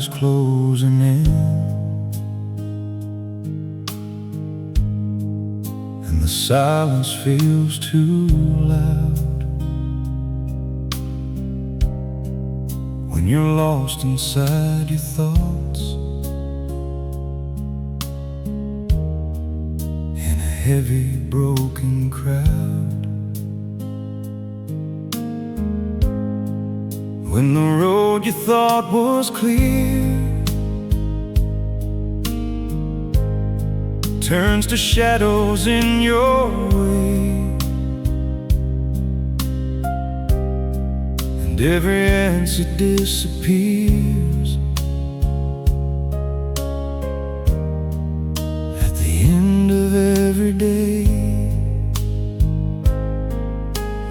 is closing in, and the silence feels too loud. When you're lost inside your thoughts, in a heavy, broken crowd. When the road you thought was clear turns to shadows in your way, and every answer disappears at the end of every day.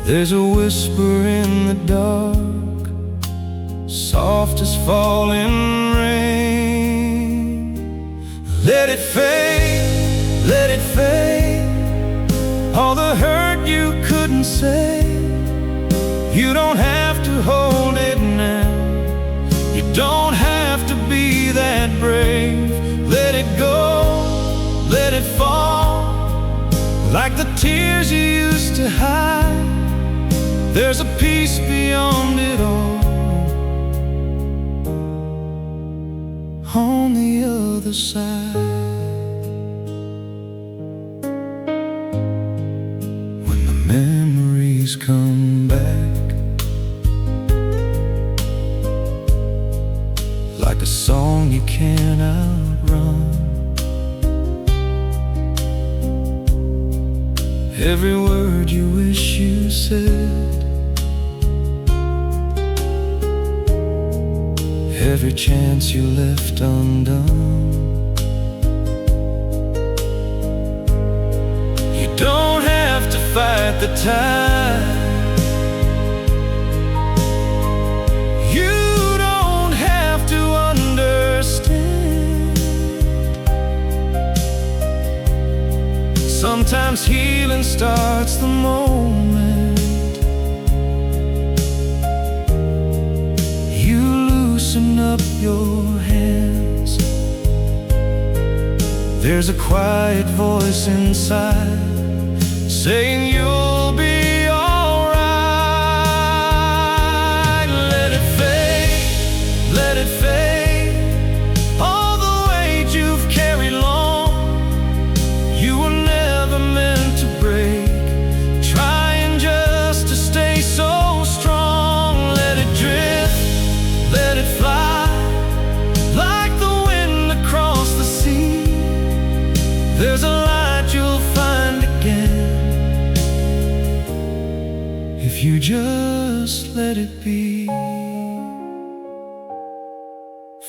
There's a whisper in the dark, soft as falling rain. Let it fade, let it fade. All the hurt you couldn't say, you don't have to hold it now. You don't have to be that brave. Let it go, let it fall, like the tears you used to hide. There's a peace beyond it all, on the other side. When the memories come back, like a song you can't outrun, every word you wish you said, every chance you left undone. You don't have to fight the tide. You don't have to understand. Sometimes healing starts the moment loosen up your hands. There's a quiet voice inside saying you'll be alright. Let it fade, let it fade. All the weight you've carried long, you were never meant to break. Trying just to stay so strong. Let it drift, let it fly, like the wind across the sea. There's a light you'll find again, if you just let it be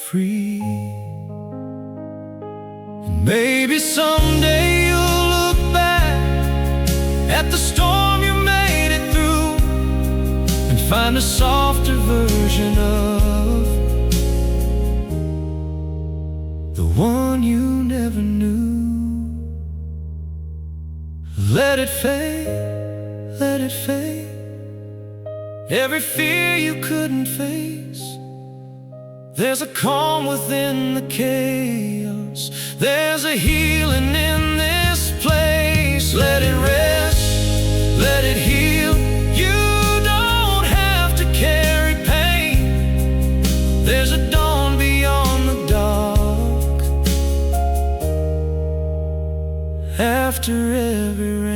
free. And maybe someday you'll look back at the storm you made it through and find a softer version of the one you never knew. Let it fade, let it fade. Every fear you couldn't face, there's a calm within the chaos. There's a healing in this place. Let it rest, let it heal. You don't have to carry pain. There's a dawn beyond the dark, after every rain.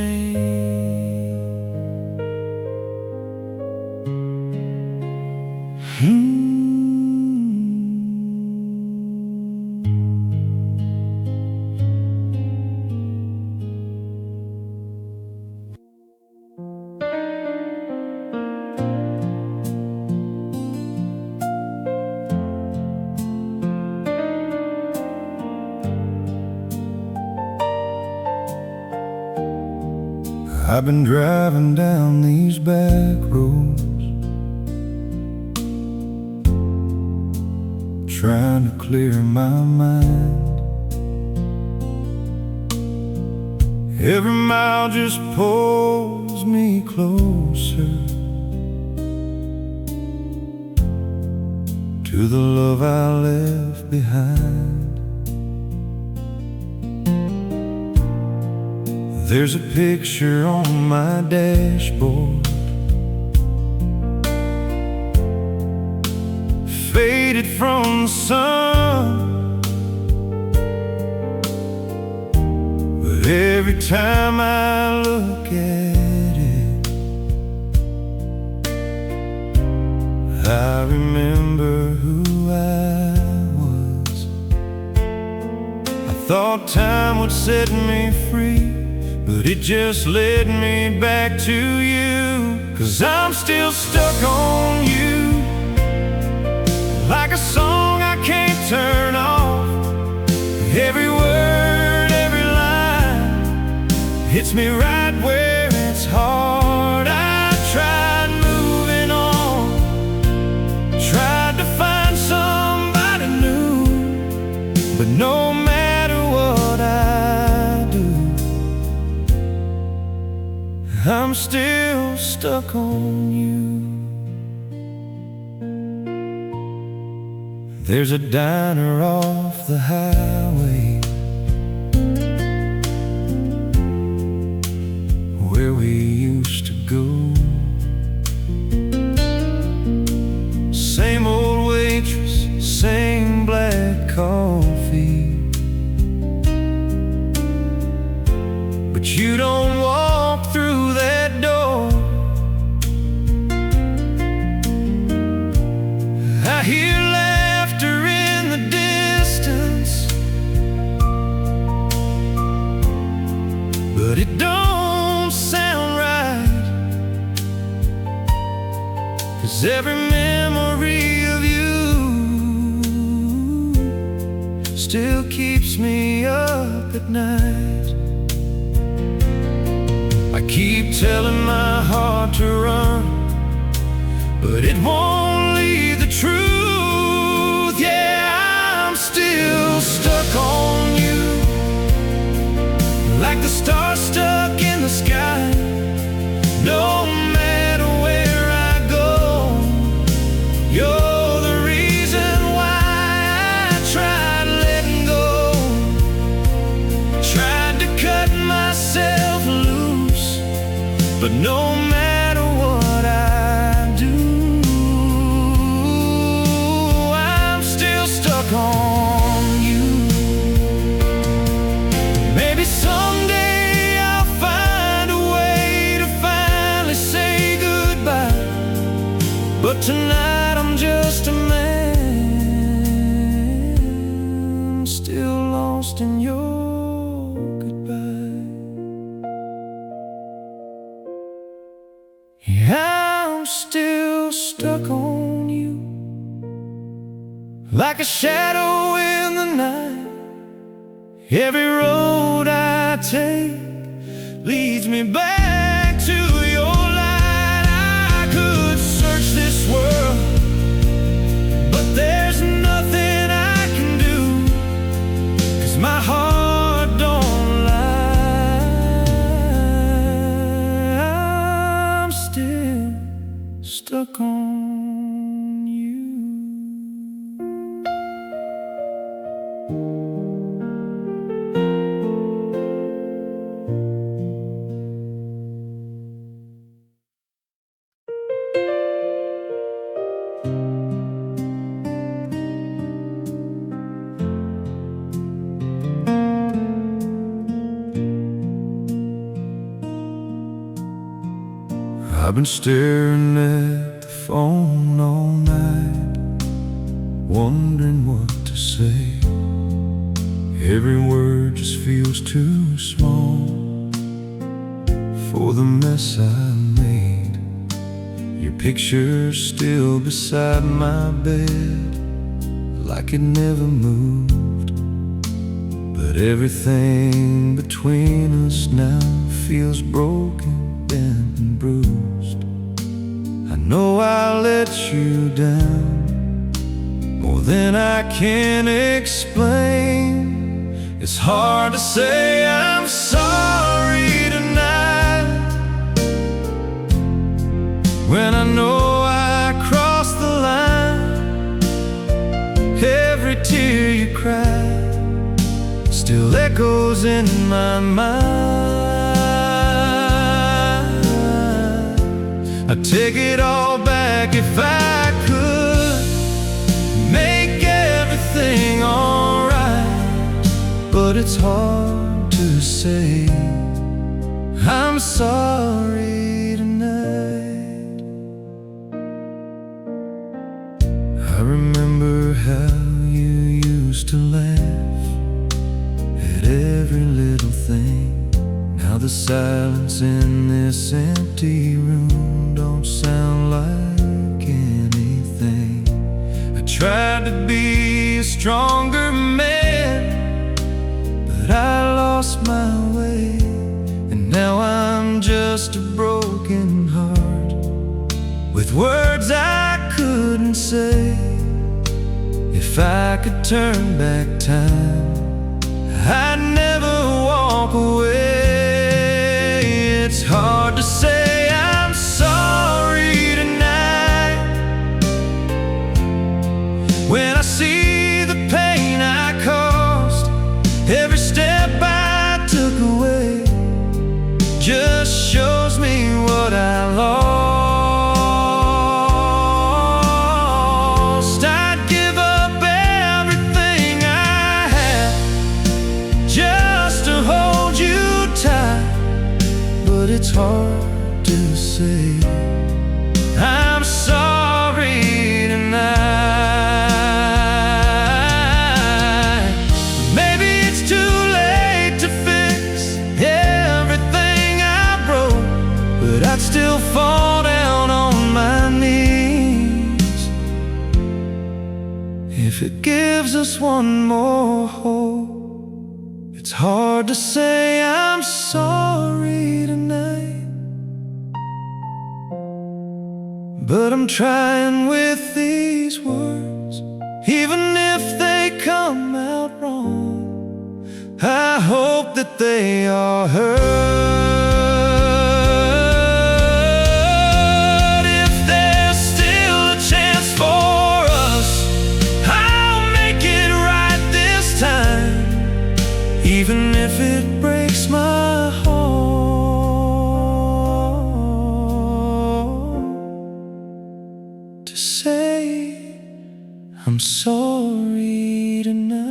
I've been driving down these back roads, trying to clear my mind. Every mile just pulls me closer to to the love I left behind. There's a picture on my dashboard, faded from the sun, but every time I look at it, I remember who I was. I thought time would set me free, but it just led me back to you. 'Cause I'm still stuck on you, like a song I can't turn off. Every word, every line hits me right where it's hard. I tried moving on, tried to find somebody new, but no matter what I do, I'm still stuck on you. There's a diner off the highway where we used to go. Same old waitress, same black coffee, but you don't walk through that door. I hear laughter in the distance, but it don't sound right. 'Cause every memory of you still keeps me up at night. I keep telling my heart to run, but it won't leave the truth. Yeah, I'm still stuck on you, like the stars stuck in the sky. No matter where I go, you're the reason why I tried letting go, tried to cut myself loose, but no matter what I do, I'm still stuck on you. Maybe someday I'll find a way to finally say goodbye, but tonight I'm just a man, still lost in your goodbye. Yeah, I'm still stuck on you, like a shadow in the night. Every road I take leads me back to your light. I could search this world, but there's nothing I can do, 'cause my heart don't lie. I'm still stuck on you. I've been staring at the phone all night, wondering what to say. Every word just feels too small for the mess I made. Your picture's still beside my bed, like it never moved. But everything between us now feels broken, bent and bruised. I know I let you down more than I can explain. It's hard to say I'm sorry tonight, when I know I crossed the line. every tear you cried still echoes in my mind. I'd take it all back if I could, make everything alright, but it's hard to say I'm sorry tonight. I remember how you used to laugh at every little thing. Now the silence in this empty room don't sound like anything. I tried to be a stronger man, but I lost my way, and now I'm just a broken heart with words I couldn't say. If I could turn back time, I'd never walk away. It's hard to say I'm sorry tonight when I see the pain I caused. Every step I took away just shows me what I lost. I'd give up everything I had just to hold you tight, but it's hard to say I'm sorry tonight. Maybe it's too late to fix everything I broke, but I'd still fall down on my knees if it gives us one more hope. It's hard to say I'm sorry tonight, but I'm trying with these words. Even if they come out wrong, I hope that they are heard. If there's still a chance for us, I'll make it right this time, even if it breaks my heart to say I'm sorry tonight.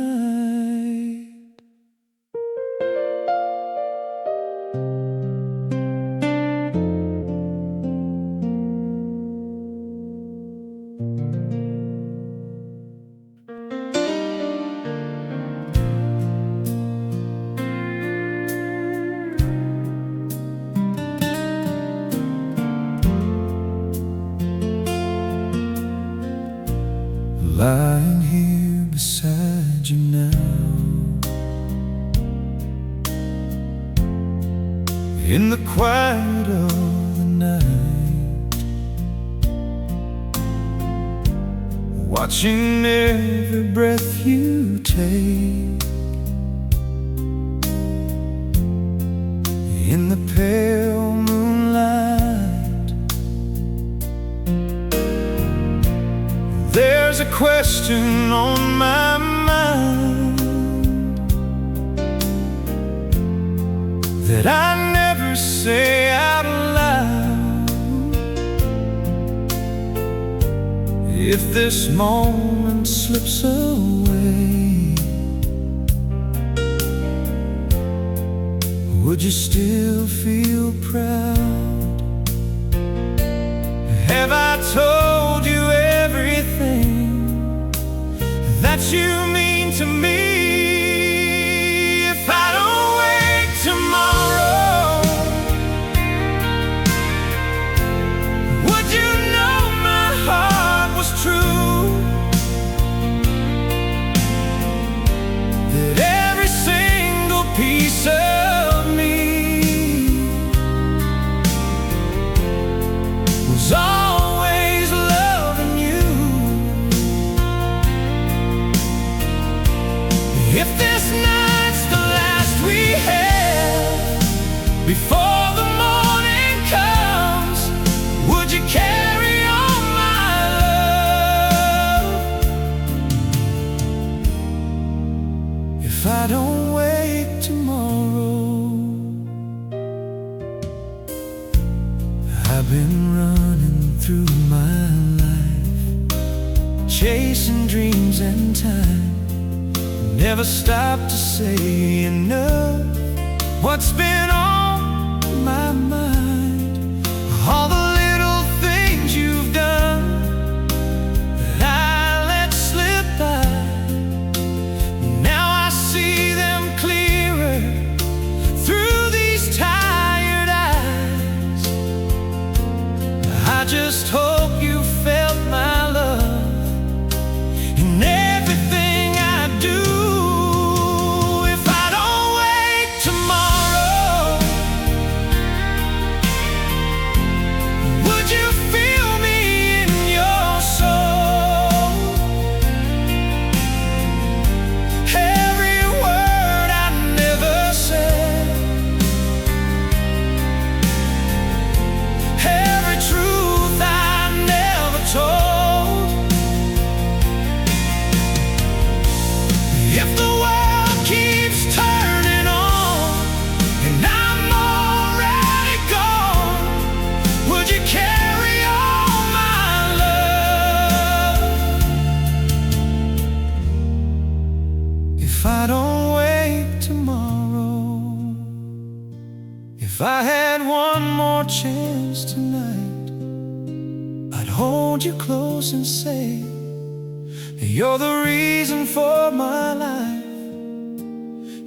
Lying here beside you now, in the quiet of the night, watching every breath you take, in the pale moonlight. There's a question on my mind that I never say out loud. If this moment slips away, would you still feel proud? Have I told you everything that you mean to me? If I don't wake tomorrow, would you know my heart was true? That every single piece of me was always loving you. If this night's the last we have before the morning comes, would you carry on, my love? if I don't wake tomorrow. I've been running through my life, chasing dreams and time, never stopped to say enough. What's been on my mind, all the little things you've done that I let slip by. Now I see them clearer through these tired eyes. I just hope you felt my love in everything I do. If I don't wake tomorrow, would you feel me in your soul? Every word I never said, every truth I never told. If the world keeps turning on and I'm already gone, would you carry all my love? If I don't wake tomorrow, if I had one more chance tonight, I'd hold you close and say you're the reason for my life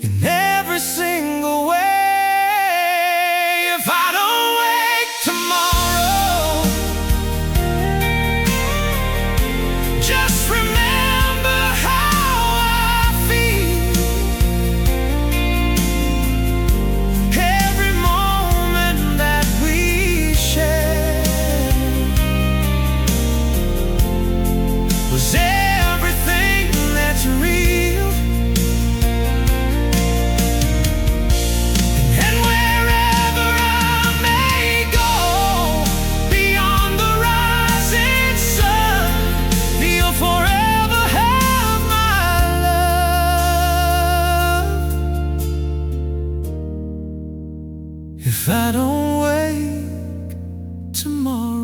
in every single way. If I don't wake tomorrow, just remember how I feel. Every moment that we shared was everything that's real. And wherever I may go, beyond the rising sun, you'll forever have my love. If I don't wake tomorrow.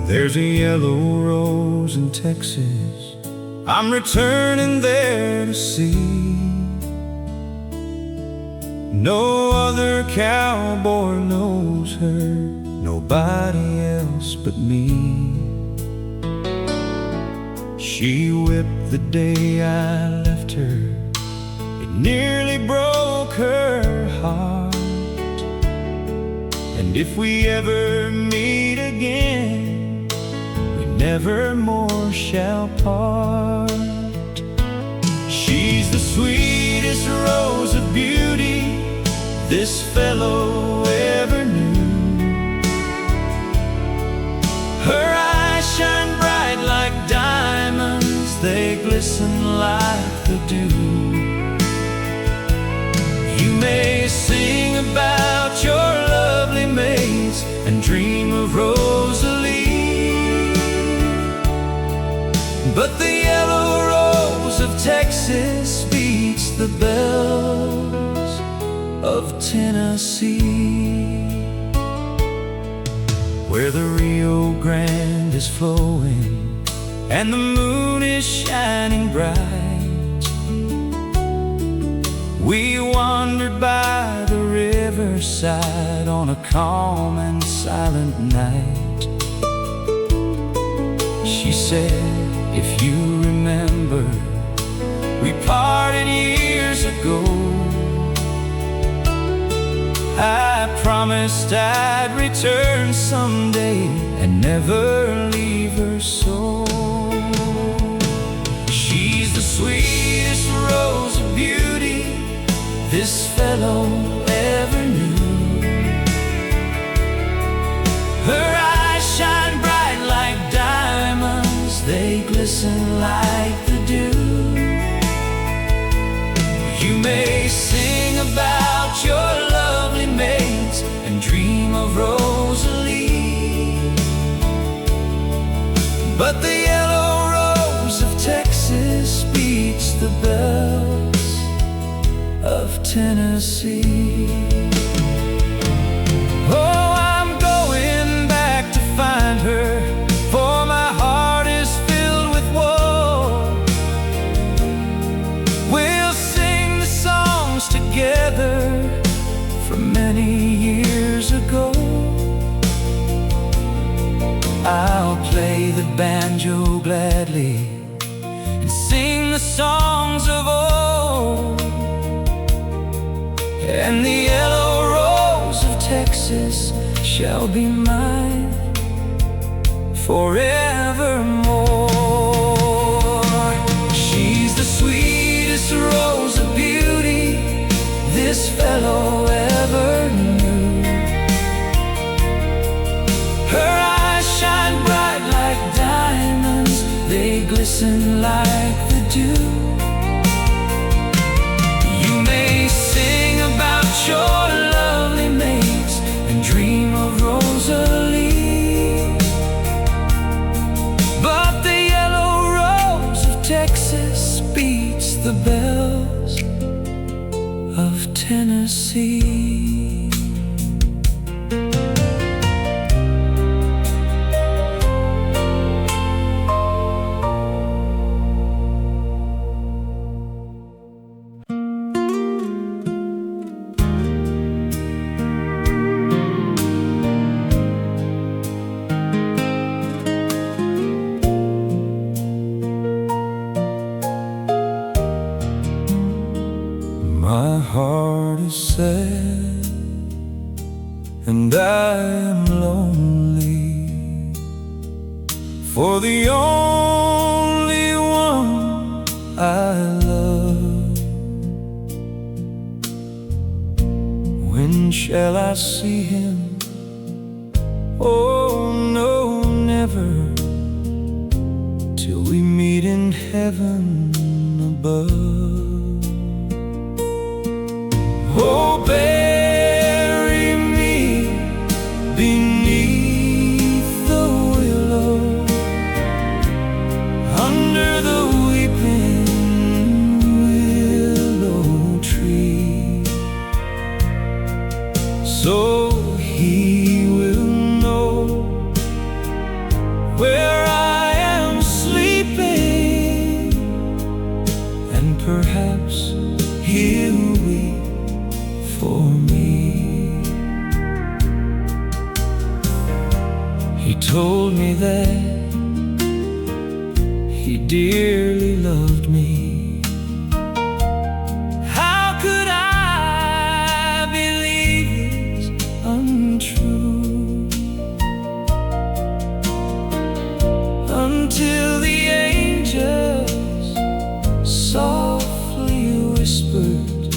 There's a yellow rose in Texas I'm returning there to see. No other cowboy knows her, nobody else but me. She whipped the day I left her, it nearly broke her heart. And if we ever meet again, we never more shall part. She's the sweetest rose of beauty this fellow ever knew. Her eyes shine bright like diamonds, they glisten like the dew. You may sing about your lovely maids and dream of Rosalie, but the yellow rose of Texas beats the bells of Tennessee. Where the Rio Grande is flowing and the moon is shining bright, we wandered by the riverside on a calm and silent night. She said, if you remember, we parted years ago. I promised I'd return someday and never leave her so. She's the sweetest rose of beauty this fellow ever knew. dream of Rosalie. But the yellow rose of Texas beats the bells of Tennessee. Oh, I'm going back to find her, for my heart is filled with woe. We'll sing the songs together from many years ago. I'll play the banjo gladly and sing the songs of old, and the yellow rose of Texas shall be mine forevermore. She's the sweetest rose of beauty this fellow ever knew. Her eyes shine bright like diamonds, they glisten like the dew. You may sing about your lovely mates and dream of Rosalie, but the yellow rose of Texas beats the bells of Tennessee. My heart is sad and I am lonely, for the only one I love. When shall I see him? Oh no, never, till we meet in heaven above. Oh, bury me beneath the willow, under the weeping willow tree, so he will know where I am sleeping, and perhaps he'll weep for me. He told me that he dearly loved me. How could I believe it's untrue? Until the angels softly whispered,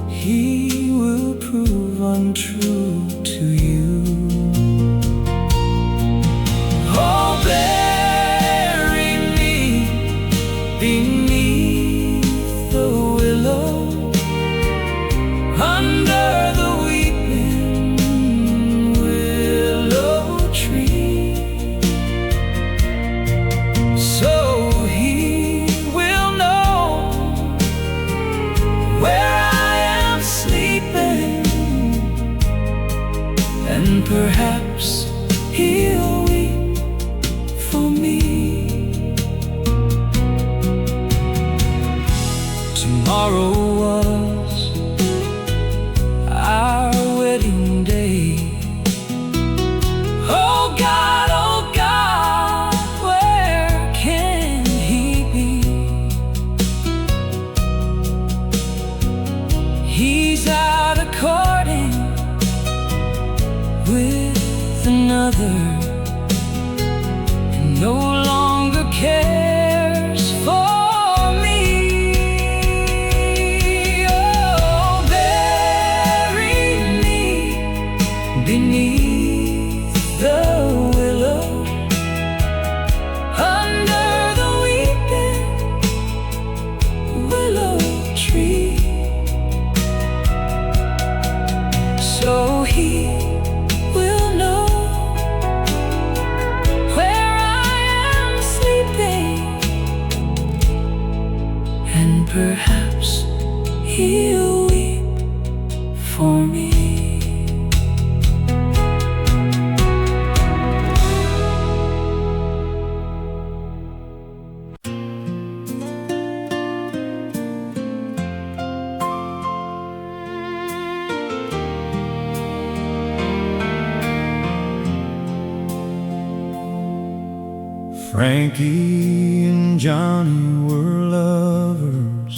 he will prove untrue to you. Oh, bury me beneath the willow, under the weeping willow tree, so he will know where and perhaps he'll weep for me. Tomorrow was our wedding day. Oh God, where can he be? He's out courting with another, and no longer cares for me. Oh, bury me beneath the willow, under the weeping willow tree, so he he'll weep for me. Frankie and Johnny were lovers.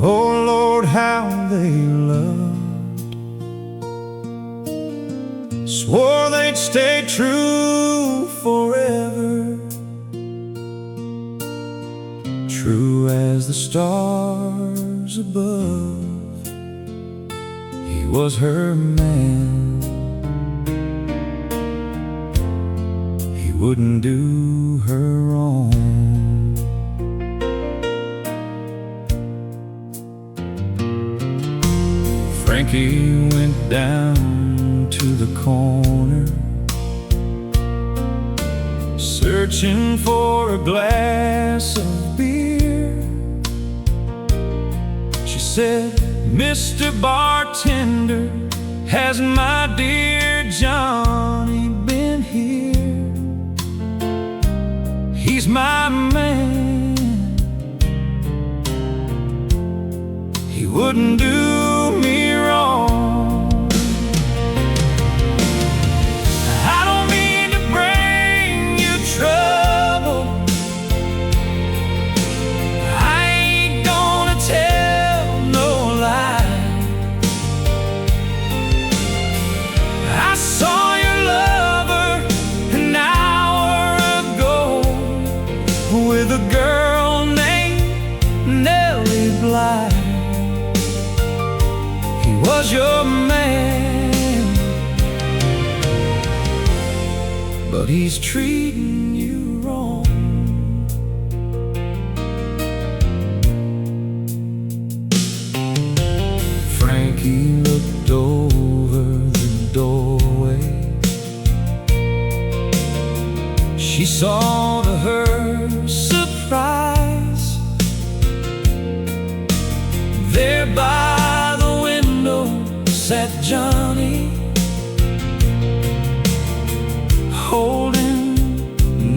Oh Lord, how they loved. Swore they'd stay true forever, true as the stars above. He was her man, wouldn't do her wrong. Frankie went down to the corner, searching for a glass of beer. She said, "Mr. Bartender, has my dear Johnny been here? He's my man, he wouldn't do me wrong." I don't mean to bring you trouble, I ain't gonna tell no lie. I saw your lover an hour ago with a girl named Nellie Bly. He was your man, but he's treating you wrong. Frankie looked over the doorway. She saw to her surprise, there by the window sat Johnny, holding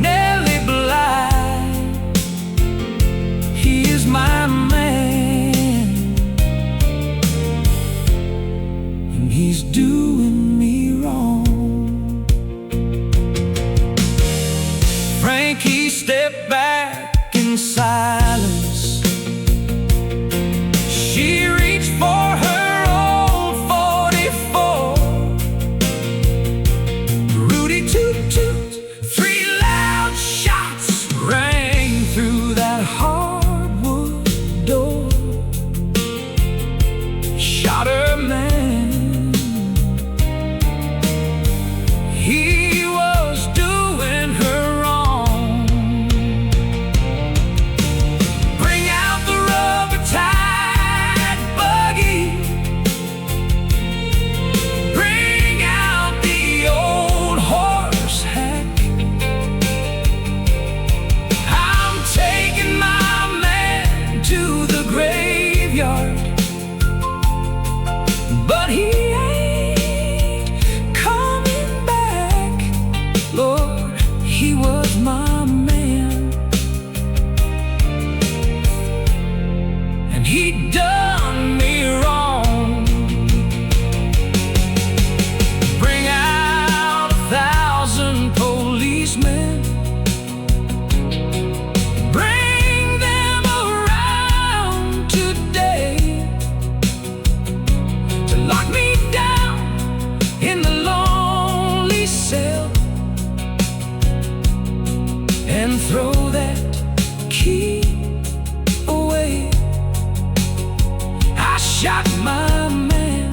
Nellie Bly. He is my man, and he's doing me wrong. Frankie stepped back in silence. She reached for her old 44. Rudy toot toot, 3 loud shots rang through that hardwood door. Shot her man, he was doing her wrong. Bring out the rubber-tied buggy, bring out the old horse hack. I'm taking my man to the graveyard, but he ain't coming back. Lord, he was my man, and he done me wrong. Bring out 1,000 policemen, bring them around today to lock me down in the lonely cell and throw that key away. I shot my man,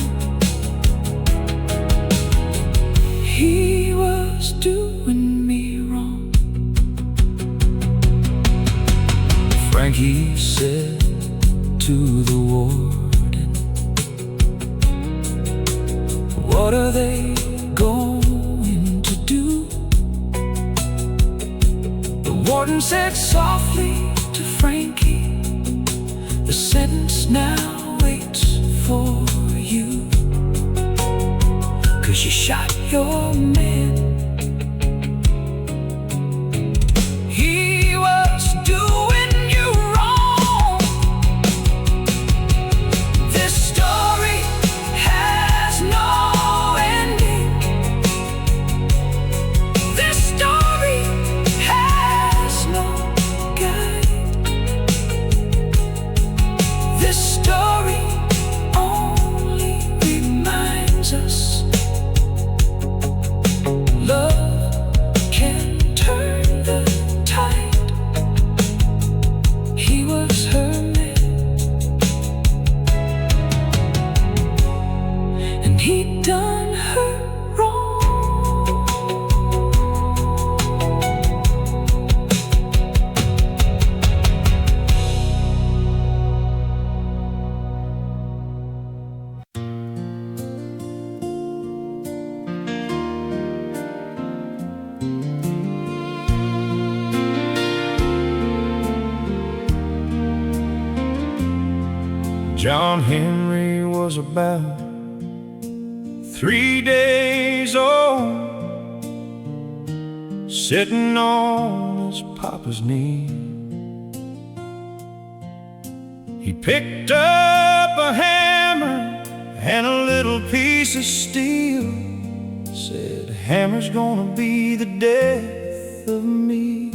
he was doing me wrong. Frankie said to the warden, "What are they going to do?" The warden said softly to Frankie, The sentence now waits for you, 'cause you shot your man. He was doing you wrong. This story has no ending. This story has no guide. This story only reminds us love can turn the tide. He was her man, and he'd done her wrong. John Henry was about 3 days old, sitting on his papa's knee. He picked up a hammer and a little piece of steel, said, "Hammer's gonna be the death of me.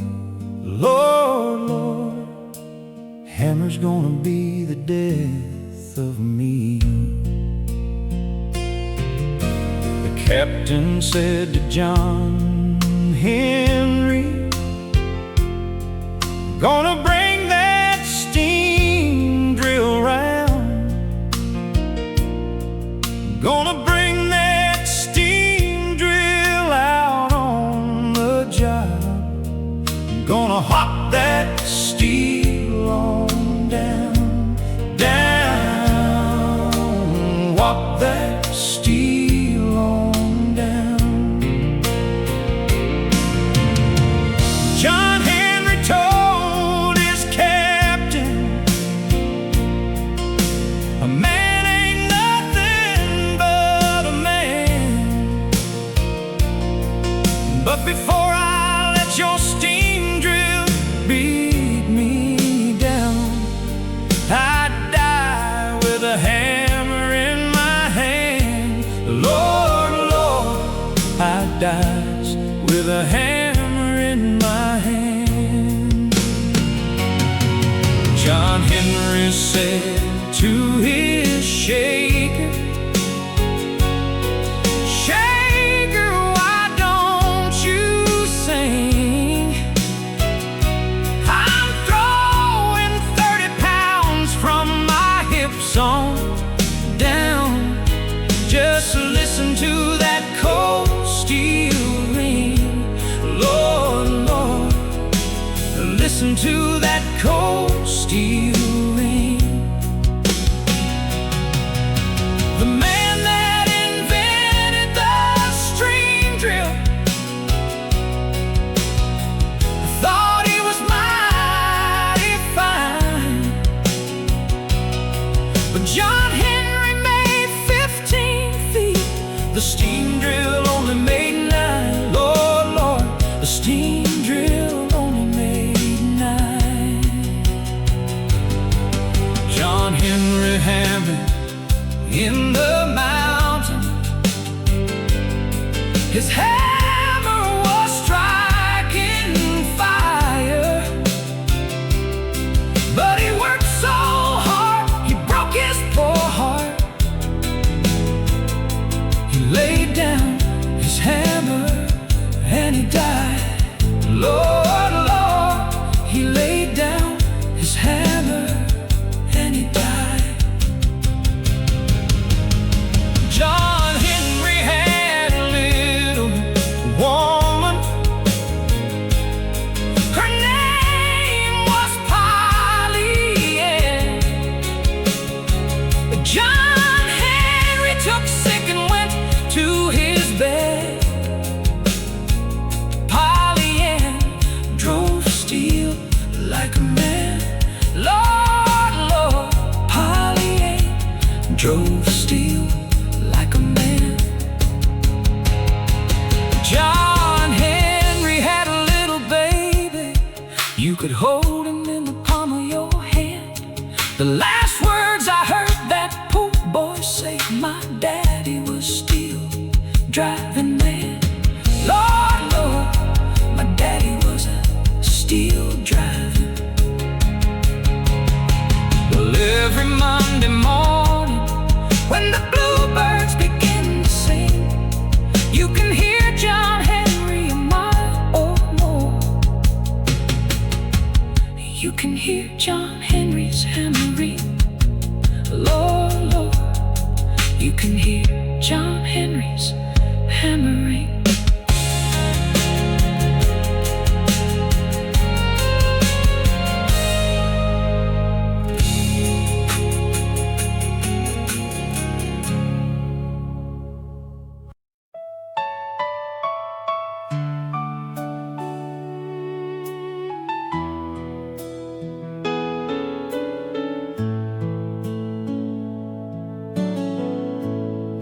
Lord, Lord, hammer's gonna be the death of me." The captain said to John Henry, "Gonna bring that steam drill round. Gonna bring that steam drill out on the job. Gonna hop that steel on down, down, walk that steel on down." John Henry told his captain, "A man ain't nothing but a man. But before I let your steam drill beat me down, I'd die with a hammer in my hand. Lord, Lord, I'd die with a hammer in my hand." John Henry said to his shaker, "Shaker, why don't you sing? I'm throwing 30 pounds from my hips on down. Just listen to that cold steel ring. Lord, Lord, listen to that cold steel ring." The man that invented the steam drill thought he was mighty fine, but John Henry made 15 feet. The steam drill only made 9. Lord, Lord, the steam drill only made 9. John Henry hammered in the mountain. His hammer was striking fire, but he worked so hard, he broke his poor heart. He laid down his hammer and he died. Lord, Lord, he laid down his hammer and he died. John Henry had a little woman. Her name was Polly. John Henry took sick and went to his bed. daddy was still driving man. Lord, Lord, my daddy was still driving. Well, every Monday morning when the bluebirds begin to sing, you can hear John Henry a mile or more. You can hear John Henry's hammering. Lord, Lord, you can hear John Henry's hammering.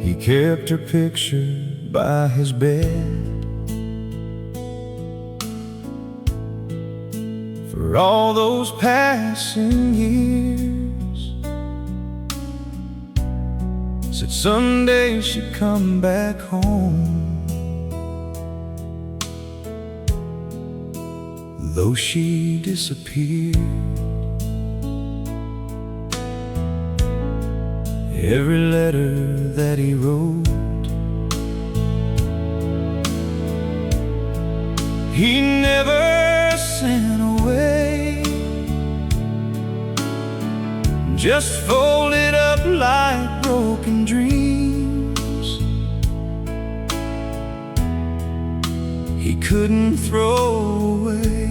He kept her picture by his bed for all those passing years. Said someday she'd come back home, though she disappeared. Every letter that he wrote, he never sent away, just folded up like broken dreams he couldn't throw away.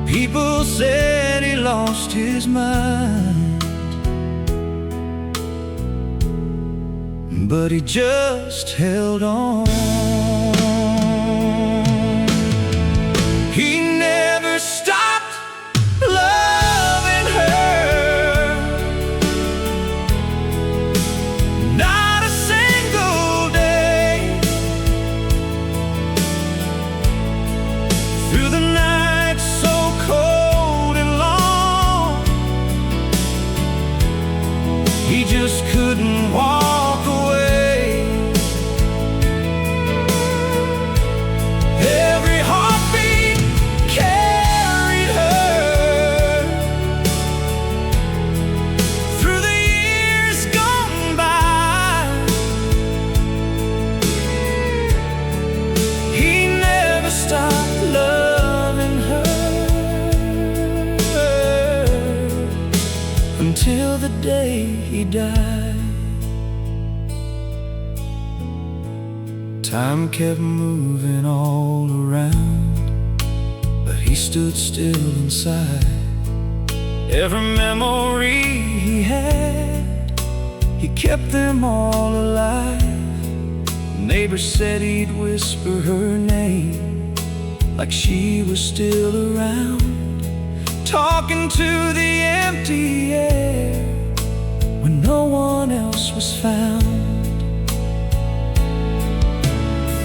People said he lost his mind, but he just held on. He never stopped loving her, not a single day. Through the night so cold and long, he just couldn't walk away. Every heartbeat carried her through the years gone by. He never stopped loving her until the day he died. Time kept moving all around, but he stood still inside. Every memory he had, he kept them all alive. Neighbors said he'd whisper her name like she was still around, talking to the empty air when no one else was found.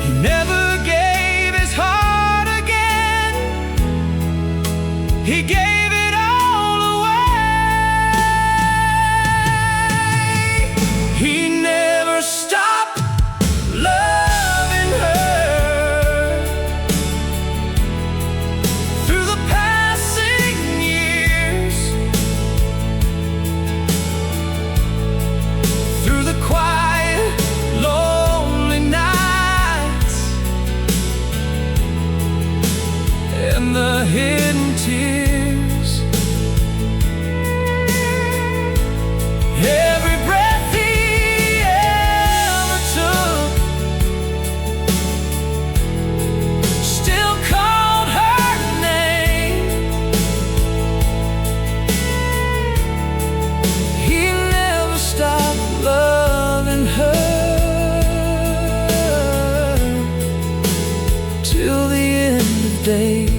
He never gave his heart again, he gave it all away. He never stopped loving her through the passing years, through the quiet, lonely nights and the hidden tears. Every breath he ever took still called her name. He never stopped loving her till the end of days.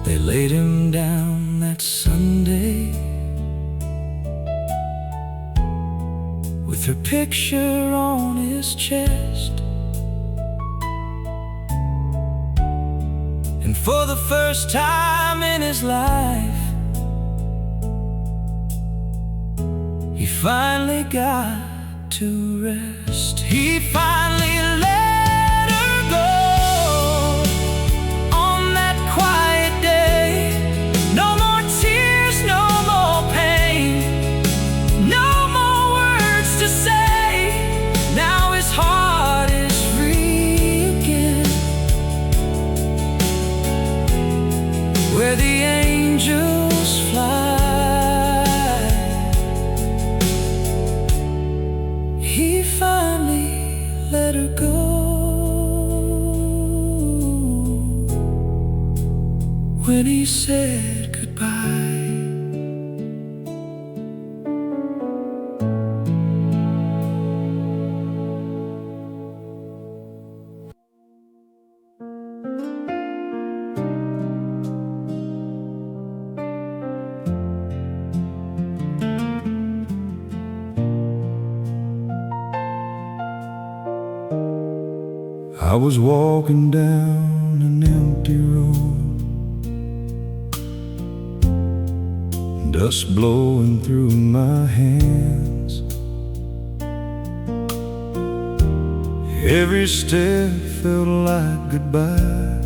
They laid him down that Sunday with her picture on his chest, And for the first time in his life, he finally got to rest. He finally let her go on that quiet day. No more tears, no more pain, no more words to say. Now his heart is free again, where the angels fly. He finally let her go when he said goodbye. I was walking down an empty road, dust blowing through my hands. Every step felt like goodbye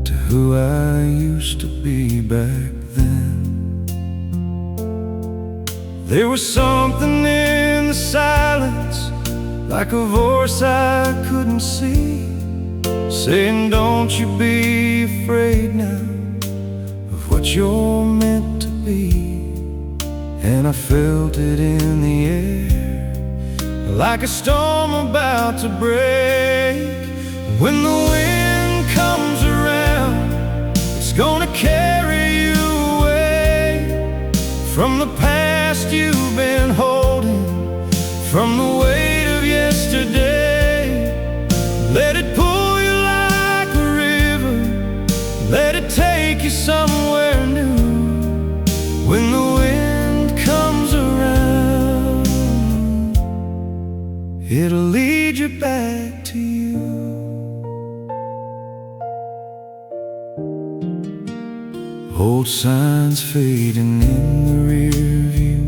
to who I used to be back then. There was something in the silence, like a voice I couldn't see, saying, don't you be afraid now of what you're meant to be. And I felt it in the air, like a storm about to break. When the wind comes around, it's gonna carry you away from the past you've been holding, from the weight of yesterday. Let it pull you like a river, let it take you somewhere new. When the wind comes around, it'll lead you back to you. Old signs fading in the rear view,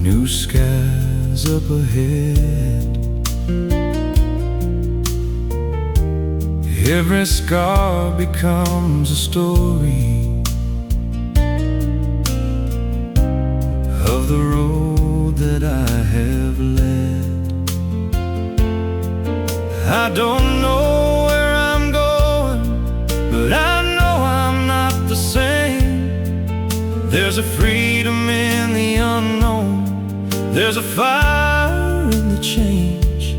new skies up ahead. Every scar becomes a story of the road that I have led. I don't know where I'm going, but I know I'm not the same. There's a freedom in the unknown, there's a fire in the change.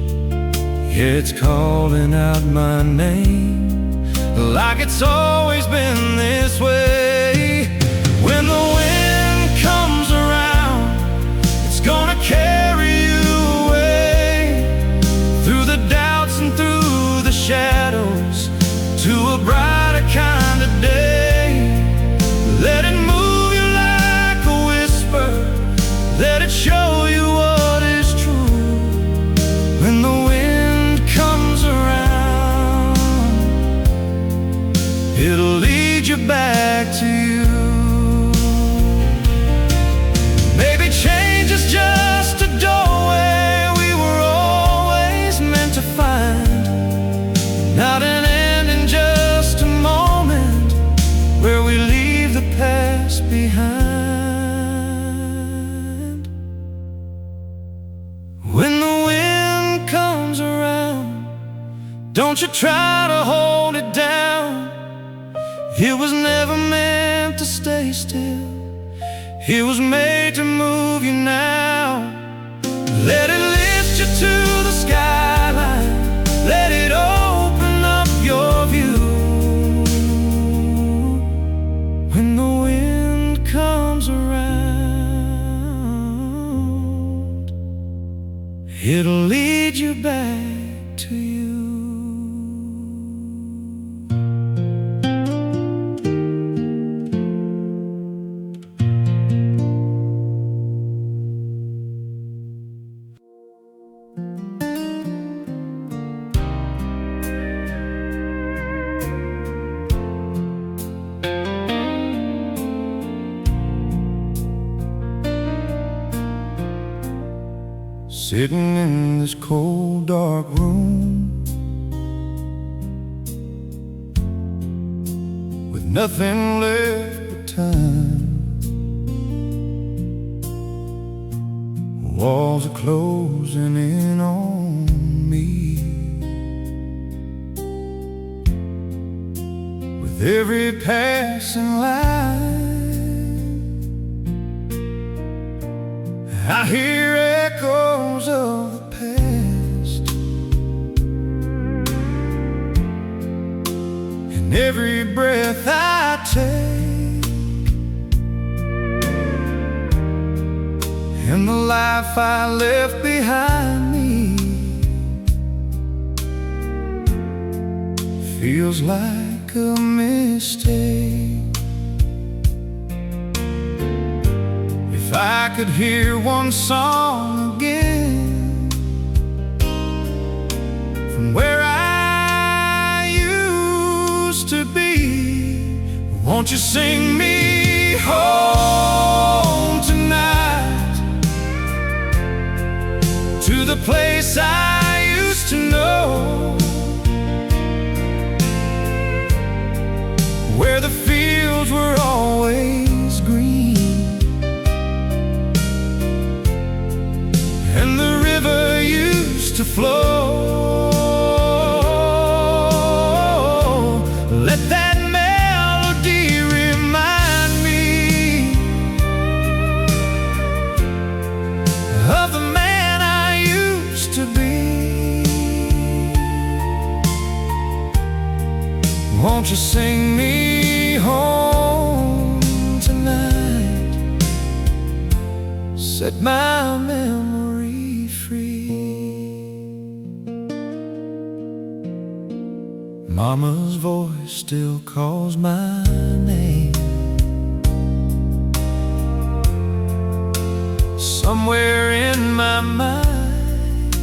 Yeah, it's calling out my name, like it's always been this way. When the wind comes around, it's gonna carry you away through the doubts and through the shadows to a brighter kind of day. Let it move you like a whisper, let it show you what is true. When the wind comes around, it'll lead you back to you. Maybe change is just a doorway we were always meant to find, not an ending, just a moment where we leave the past behind. When the wind comes around, don't you try to hold it down. It was never meant to stay still, it was made to move you now. Let it lift you to the skyline, let it open up your view. When the wind comes around, it'll lead you back to you. sitting in this cold, dark room with nothing left but time. Walls are closing in on me. With every passing line, I hear echoes of the past, and every breath I take, and the life I left behind me feels like a mistake. If I could hear one song again from where I used to be, won't you sing me home tonight, to the place I used to know, where the fields were always green and the river used to flow. Let that melody remind me of the man I used to be. Won't you sing me home tonight, set my memory free. Mama's voice still calls my name, somewhere in my mind.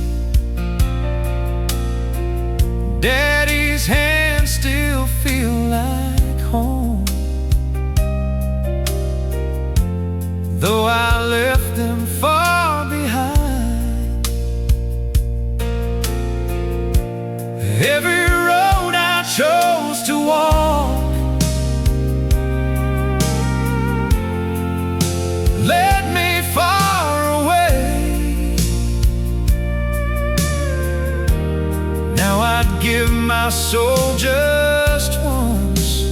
Daddy's hands still feel like home, though I left them far behind. Every road I chose to walk led me far away. Now I'd give my soul just once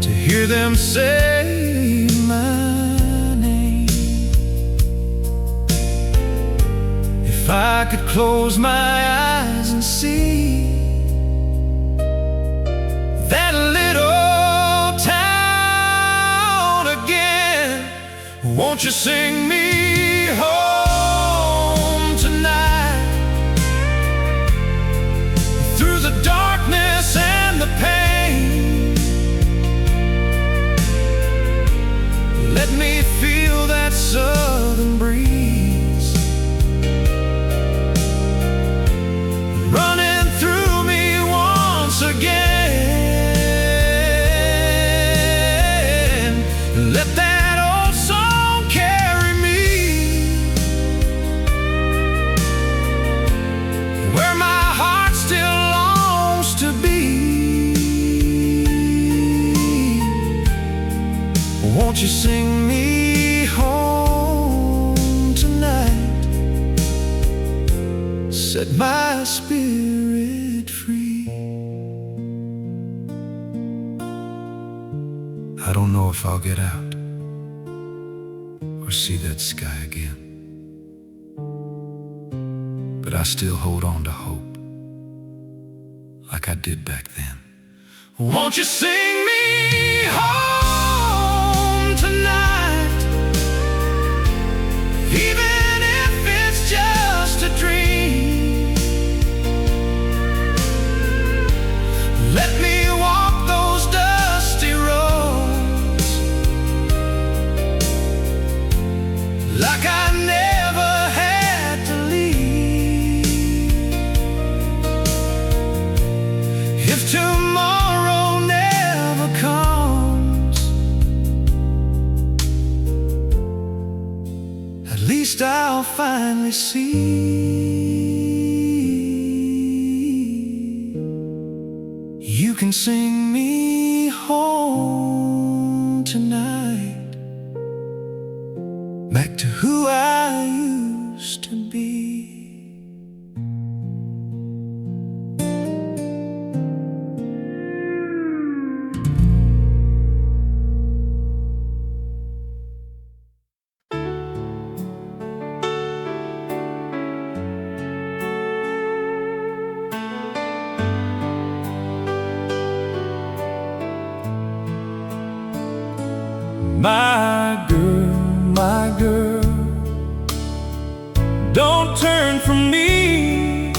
to hear them say my name. If I could close my eyes and see that little town again, won't you sing me home tonight, through the darkness and the pain? Let me feel that southern breeze running through me once again. Let that old song carry me where my heart still longs to be. Won't you sing me home tonight, set my spirit free. I don't know if I'll get out or see that sky again, but I still hold on to hope like I did back then. Won't you sing me home tonight, even if it's just a dream? Let me walk those dusty roads like I never had to leave. If tomorrow never comes, I'll finally see. You can sing me home tonight, back to who I used to be. My girl, don't turn from me.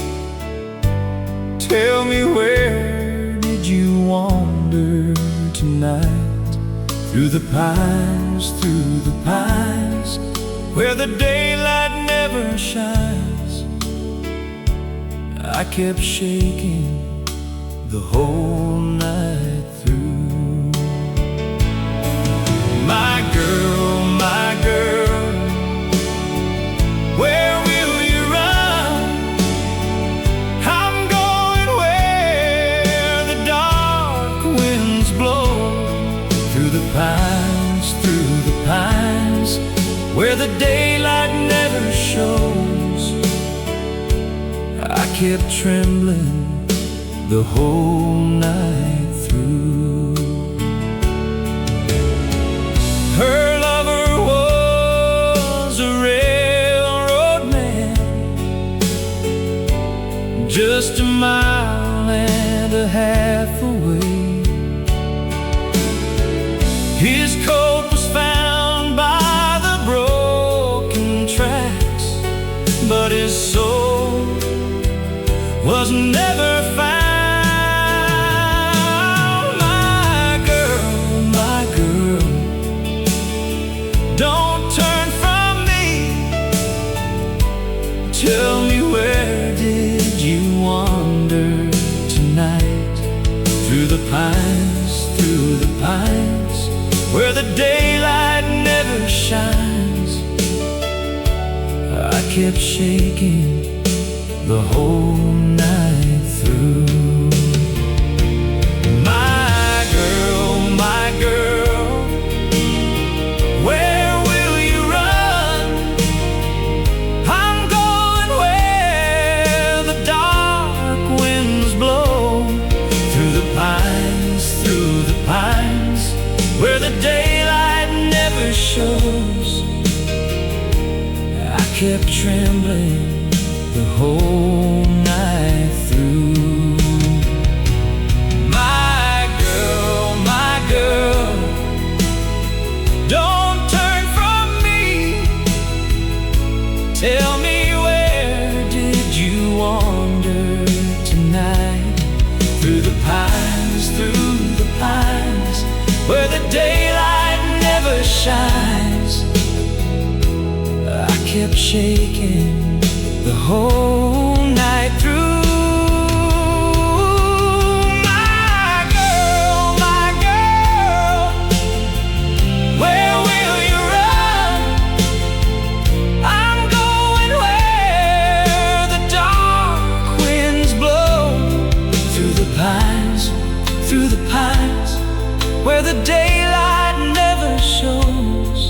Tell me, where did you wander tonight? Through the pines, where the daylight never shines. I kept shaking the whole night through. My girl, where will you run? I'm going where the dark winds blow. Through the pines, where the daylight never shows. I kept trembling the whole night through. Her lover was a railroad man, just a mile and a half away. His coat was found by the broken tracks, but his soul was never found. My girl, don't turn from me. Tell me, where did you wander tonight? Through the pines, where the daylight never shines. I kept shaking the whole night through. My girl, where will you run? I'm going where the dark winds blow. Through the pines, where the daylight never shows. I kept trembling the whole night through. My girl, don't turn from me. Tell me, where did you wander tonight? Through the pines, where the daylight never shines. I kept shaking the whole night through. My girl, where will you run? I'm going where the dark winds blow. Through the pines, where the daylight never shows.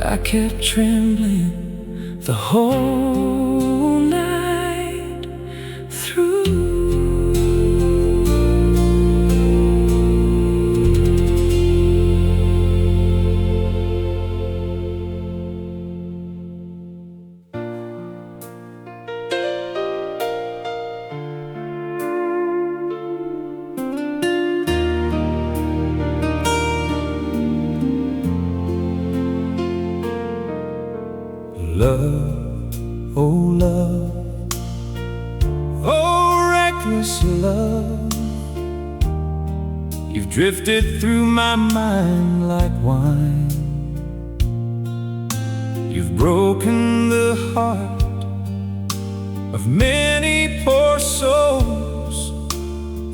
I kept trembling the whole night through. Love, oh love, oh reckless love, you've drifted through my mind like wine. You've broken the heart of many poor souls,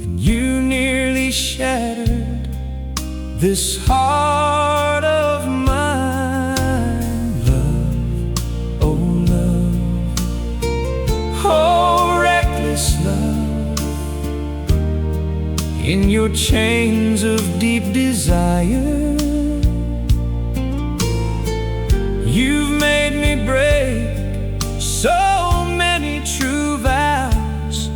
and you nearly shattered this heart of mine. Love, in your chains of deep desire. You've made me break so many true vows.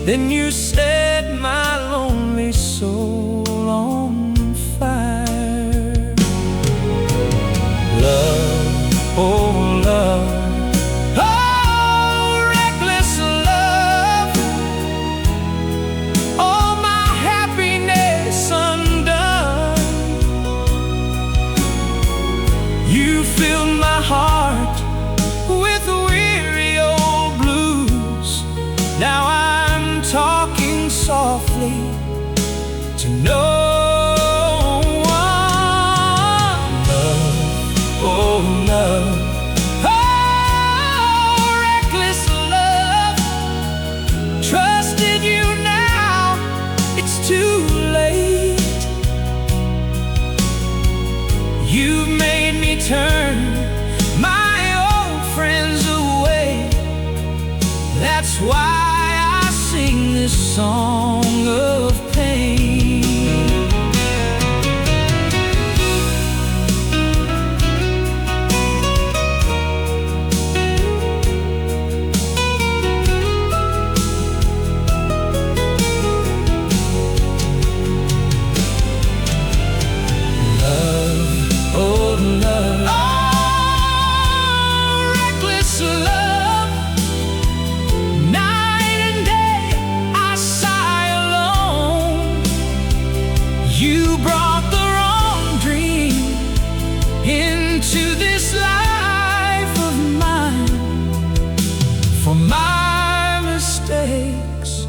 Then you set my lonely soul on fire. Love, oh love, oh reckless love, all my happiness undone. You filled my heart with weary old blues. Now I'm talking softly to no one. Love, oh love, oh reckless love, trusted you, now it's too late. You've made me turn my old friends away. That's why I sing this song of pain. You brought the wrong dream into this life of mine. For my mistakes,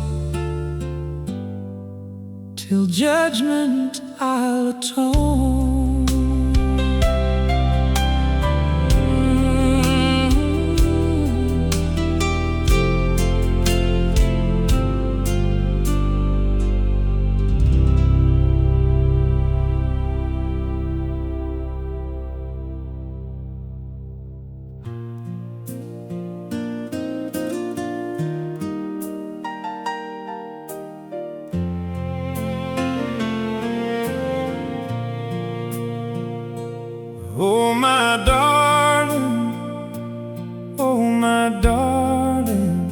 till judgment I'll atone. Oh my darling, oh my darling,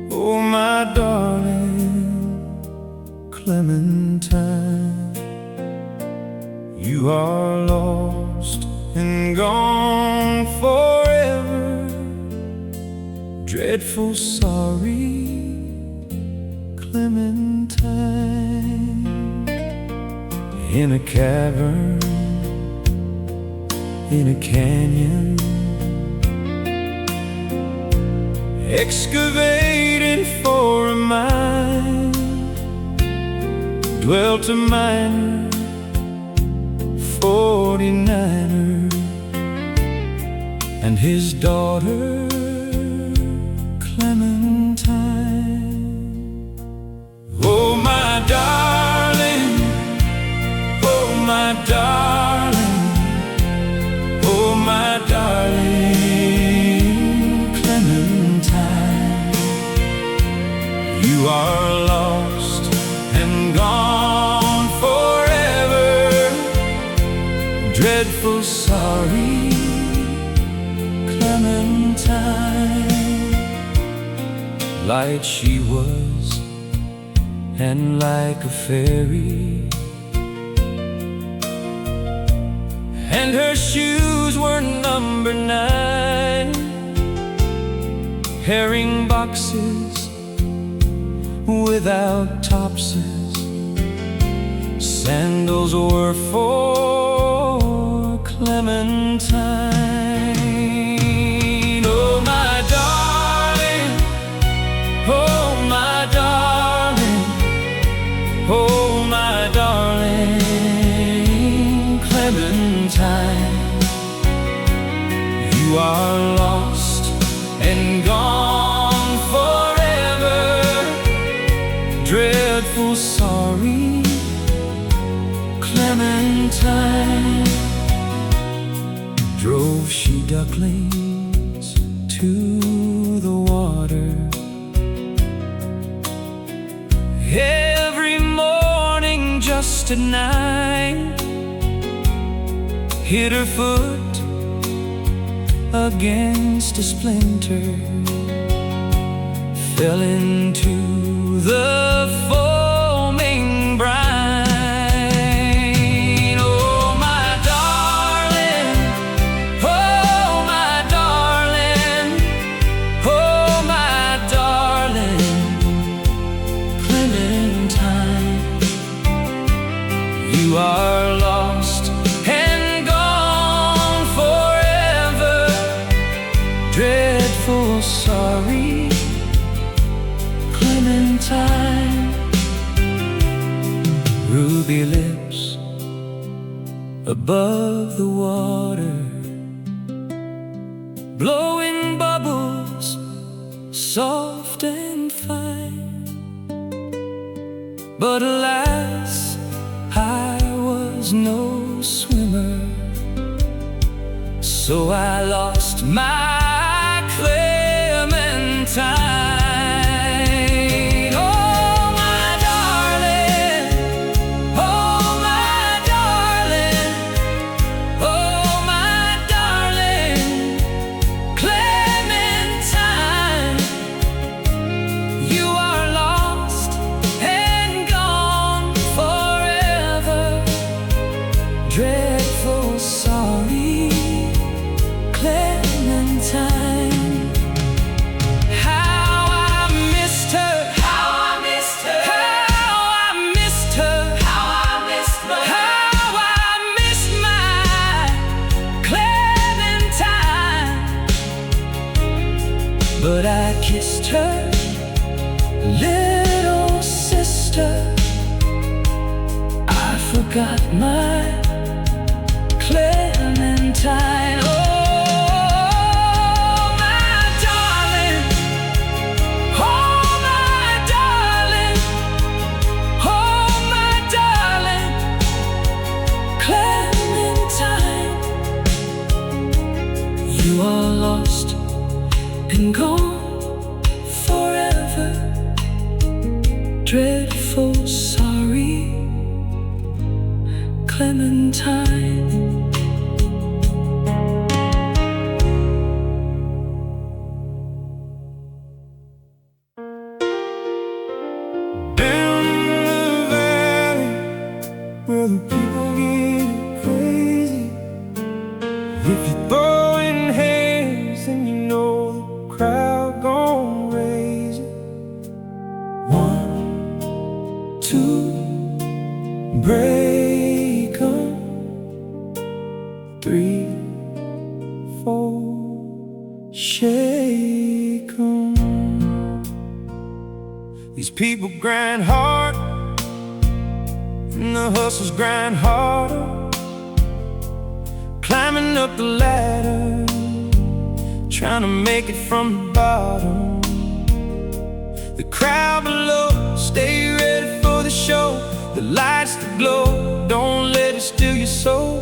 oh my darling Clementine. You are lost and gone forever. Dreadful sorry, Clementine. In a cavern, in a canyon, excavated for a mine, dwelt a miner, 49er, and his daughter Clementine. Oh my darling, oh my darling, oh my darling Clementine. You are lost and gone forever. Dreadful sorry, Clementine. Light she was, and like a fairy, and her shoes were number 9. Herring boxes without topses, sandals were for Clementine. Oh my darling, oh my darling, oh my darling Clementine. You are lost and gone forever. Dreadful sorry, Clementine. Drove she ducklings to the water every morning. twisted night, hit her foot against a splinter, fell into the foaming brine. Oh, my darling, oh, my darling, oh, my darling, Clementine, you are lost and gone forever, dreadful sorry, Clementine. Ruby lips above the water, blowing bubbles soft and fine. But alas, I was no swimmer, so I lost my Clementine. Dreadful sorry, Clementine. How I missed her, how I missed her, how I missed her, how I missed her, how I missed my Clementine. But I kissed her, little sister. I forgot my Clementine. Oh, my darling, oh, my darling, oh, my darling, Clementine. You are lost and gone forever, dreadful sorry, Clementine. Where the people get crazy. If you're throwing hands, then you know the crowd gon' raise it. 1, 2, break 'em. 3, 4, shake 'em. These people grind hard, and the hustles grind harder, climbing up the ladder, trying to make it from the bottom. The crowd below, stay ready for the show. The lights that glow, don't let it steal your soul.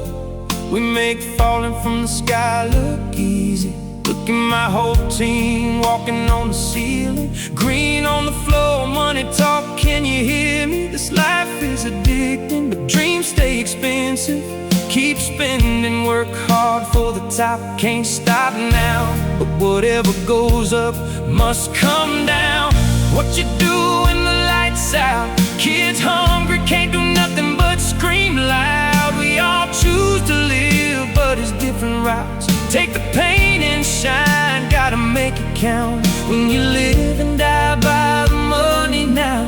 We make falling from the sky look easy. Look at my whole team walking on the ceiling, green on the floor, money talk, can you hear me? This life is addicting, but dreams stay expensive. Keep spending, work hard for the top, can't stop now. But whatever goes up must come down. What you do when the lights out? Kids hungry, can't do nothing but scream loud. We all choose to live, but it's different routes. Take the pain and shine, gotta make it count. When you live and die by the money now,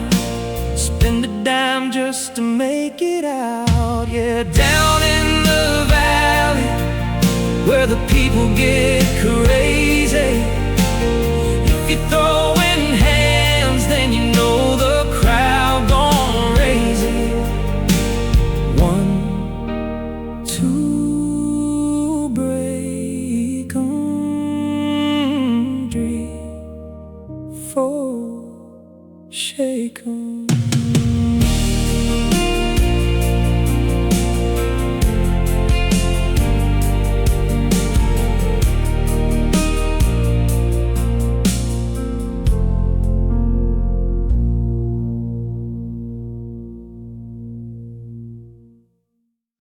spend a dime just to make it out. Yeah, down in the valley, where the people get crazy. If you're throwing hands, then you know the crowd gon' raise it. 1, 2, break 'em. 3, 4, shake 'em.